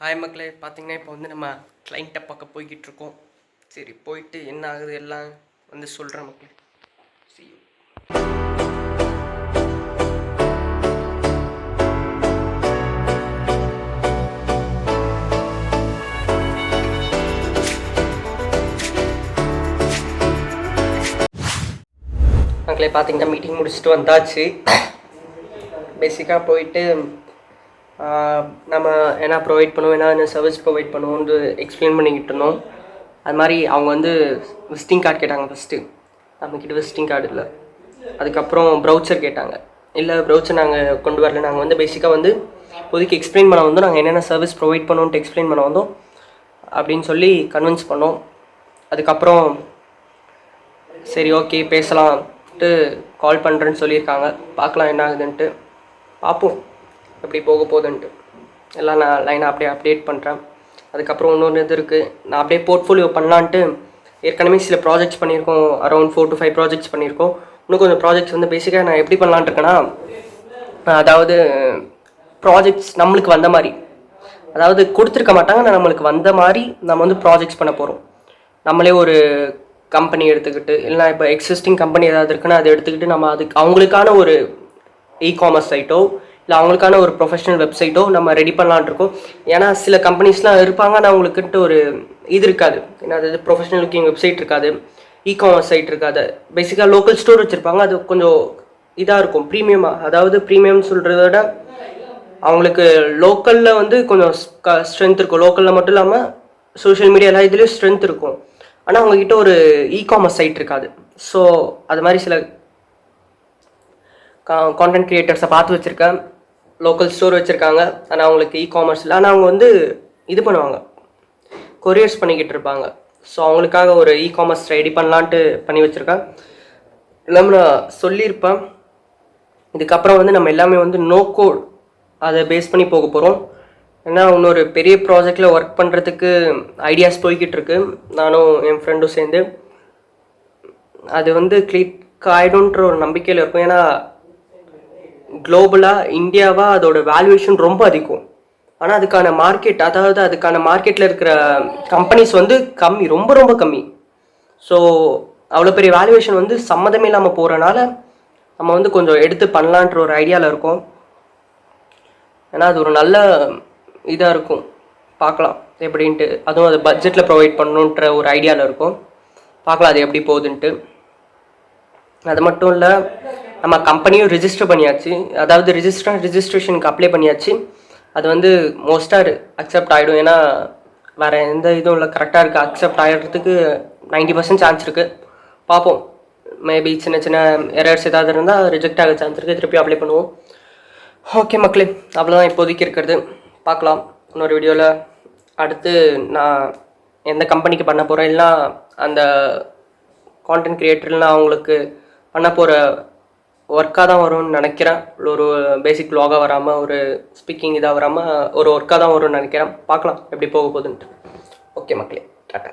Hi மக்களே, பார்த்தீங்கன்னா இப்போ வந்து நம்ம கிளைண்ட்டை பார்க்க போய்கிட்டு இருக்கோம். சரி, போயிட்டு என்ன ஆகுது எல்லாம் வந்து சொல்கிறேன் மக்களே. See you. மக்களே பார்த்தீங்கன்னா மீட்டிங் முடிச்சுட்டு வந்தாச்சு. பேசிக்காக போயிட்டு நம்ம என்ன ப்ரொவைட் பண்ணுவோம், என்ன சர்வீஸ் ப்ரொவைட் பண்ணுவோம்னு எக்ஸ்பிளைன் பண்ணிக்கிட்டு இருந்தோம். அது மாதிரி அவங்க வந்து விசிட்டிங் கார்டு கேட்டாங்க. ஃபஸ்ட்டு நம்மக்கிட்ட விசிட்டிங் கார்டு இல்லை. அதுக்கப்புறம் ப்ரௌச்சர் கேட்டாங்க. இல்லை, ப்ரௌச்சர் நாங்கள் கொண்டு வரல. நாங்கள் வந்து பேசிக்காக வந்து இப்போதைக்கு எக்ஸ்பிளைன் பண்ண வந்தோம், நாங்கள் என்னென்ன சர்வீஸ் ப்ரொவைட் பண்ணுவோன்ட்டு எக்ஸ்பிளைன் பண்ண வந்தோம் அப்படின்னு சொல்லி கன்வின்ஸ் பண்ணோம். அதுக்கப்புறம் சரி ஓகே பேசலாம்ட்டு கால் பண்ணுறேன்னு சொல்லியிருக்காங்க. பார்க்கலாம் என்ன ஆகுதுன்ட்டு, பார்ப்போம் எப்படி போக போகுதுன்ட்டு. எல்லாம் நான் லைனாக அப்படியே அப்டேட் பண்ணுறேன். அதுக்கப்புறம் இன்னொன்று இது இருக்குது, நான் அப்படியே போர்ட்ஃபோலியோ பண்ணலான்ட்டு ஏற்கனவே சில ப்ராஜெக்ட்ஸ் பண்ணியிருக்கோம். அரௌண்ட் 4 to 5 ப்ராஜெக்ட்ஸ் பண்ணியிருக்கோம். இன்னும் கொஞ்சம் ப்ராஜெக்ட்ஸ் வந்து பேசிக்காக நான் எப்படி பண்ணலான்ட்டு இருக்கேன்னா, அதாவது ப்ராஜெக்ட்ஸ் நம்மளுக்கு வந்த மாதிரி, அதாவது கொடுத்துருக்க மாட்டாங்க, நான் நம்மளுக்கு வந்த மாதிரி நம்ம வந்து ப்ராஜெக்ட்ஸ் பண்ண போகிறோம். நம்மளே ஒரு கம்பெனி எடுத்துக்கிட்டு, இல்லைனா இப்போ எக்ஸிஸ்டிங் கம்பெனி ஏதாவது இருக்குன்னா அதை எடுத்துக்கிட்டு நம்ம அதுக்கு அவங்களுக்கான ஒரு இ-காமர்ஸ் சைட்டோ இல்லை அவங்களுக்கான ஒரு ப்ரொஃபஷனல் வெப்சைட்டோ நம்ம ரெடி பண்ணலான் இருக்கோம். ஏன்னா சில கம்பெனிஸ்லாம் இருப்பாங்க, ஆனால் அவங்களுக்குன்ட்டு ஒரு இது இருக்காது. ஏன்னா அது ப்ரொஃபஷனல் லுக்கிங் வெப்சைட் இருக்காது, இ-காமர்ஸ் சைட் இருக்காது. பேசிக்காக லோக்கல் ஸ்டோர் வச்சுருப்பாங்க. அது கொஞ்சம் இதாக இருக்கும், ப்ரீமியமாக. அதாவது ப்ரீமியம் சொல்கிறத விட அவங்களுக்கு லோக்கலில் வந்து கொஞ்சம் ஸ்ட்ரென்த் இருக்கும். லோக்கலில் மட்டும் இல்லாமல் சோஷியல் மீடியா எல்லா இதுலேயும் ஸ்ட்ரென்த் இருக்கும். ஆனால் அவங்கக்கிட்ட ஒரு இ-காமர்ஸ் சைட் இருக்காது. ஸோ அது மாதிரி சில கான்டென்ட் க்ரியேட்டர்ஸை பார்த்து வச்சுருக்கேன். லோக்கல் ஸ்டோர் வச்சுருக்காங்க, ஆனால் அவங்களுக்கு இ-காமர்ஸ் இல்லை. ஆனால் அவங்க வந்து இது பண்ணுவாங்க, கொரியர்ஸ் பண்ணிக்கிட்டு இருப்பாங்க. ஸோ அவங்களுக்காக ஒரு இ-காமர்ஸ் ரெடி பண்ணலான்ட்டு பண்ணி வச்சுருக்கேன். இல்லாமல் நான் சொல்லியிருப்பேன், இதுக்கப்புறம் வந்து நம்ம எல்லாமே வந்து நோ கோட் அதை பேஸ் பண்ணி போக போகிறோம். ஏன்னா இன்னொரு பெரிய ப்ராஜெக்டில் ஒர்க் பண்ணுறதுக்கு ஐடியாஸ் போய்கிட்டு இருக்கு, நானும் என் ஃப்ரெண்டும் சேர்ந்து. அது வந்து கிளிக் ஆகிடும்ன்ற ஒரு நம்பிக்கையில் இருக்கும். ஏன்னா குளோபலாக இந்தியாவாக அதோட வேல்யூவேஷன் ரொம்ப அதிகம். ஆனால் அதுக்கான மார்க்கெட், அதாவது அதுக்கான மார்க்கெட்டில் இருக்கிற கம்பெனிஸ் வந்து கம்மி, ரொம்ப ரொம்ப கம்மி. ஸோ அவ்வளோ பெரிய வேல்யூவேஷன் வந்து சம்மதமே இல்லாமல் போகிறனால நம்ம வந்து கொஞ்சம் எடுத்து பண்ணலான்ற ஒரு ஐடியாவில் இருக்கோம். ஏன்னா அது ஒரு நல்ல இதாக இருக்கும், பார்க்கலாம் எப்படின்ட்டு. அதுவும் அது பட்ஜெட்டில் ப்ரொவைட் பண்ணணுன்ற ஒரு ஐடியாவில் இருக்கும். பார்க்கலாம் அது எப்படி போகுதுன்ட்டு. அது மட்டும் இல்லை, நம்ம கம்பெனியும் ரிஜிஸ்டர் பண்ணியாச்சு. அதாவது ரிஜிஸ்ட்ரேஷனுக்கு அப்ளை பண்ணியாச்சு. அது வந்து மோஸ்ட்டாக அக்செப்ட் ஆகிடும். ஏன்னா வேறு எந்த இதுவும் இல்லை, கரெக்டாக இருக்குது. அக்செப்ட் ஆகிடுறதுக்கு 90% சான்ஸ் இருக்குது. பார்ப்போம், மேபி சின்ன சின்ன எரர்ஸ் ஏதாவது இருந்தால் ரிஜெக்ட் ஆக சான்ஸ் இருக்குது. திருப்பி அப்ளை பண்ணுவோம். ஓகே மக்களே, அவ்வளோதான் இப்போதைக்கு இருக்கிறது. பார்க்கலாம் இன்னொரு வீடியோவில். அடுத்து நான் எந்த கம்பெனிக்கு பண்ண போகிறேன், இல்லைனா அந்த கான்டென்ட் க்ரியேட்டர்லாம் அவங்களுக்கு பண்ண போகிற ஒர்க்காக தான் வரும்னு நினைக்கிறேன். ஒரு பேசிக் வ்ளாகாக வராமல், ஒரு ஸ்பீக்கிங் இதாக வராமல் ஒரு ஒர்க்காக தான் வரும்னு நினைக்கிறேன். பார்க்கலாம் எப்படி போக போகுதுன்ட்டு. ஓகே மக்களே, டாட்டா.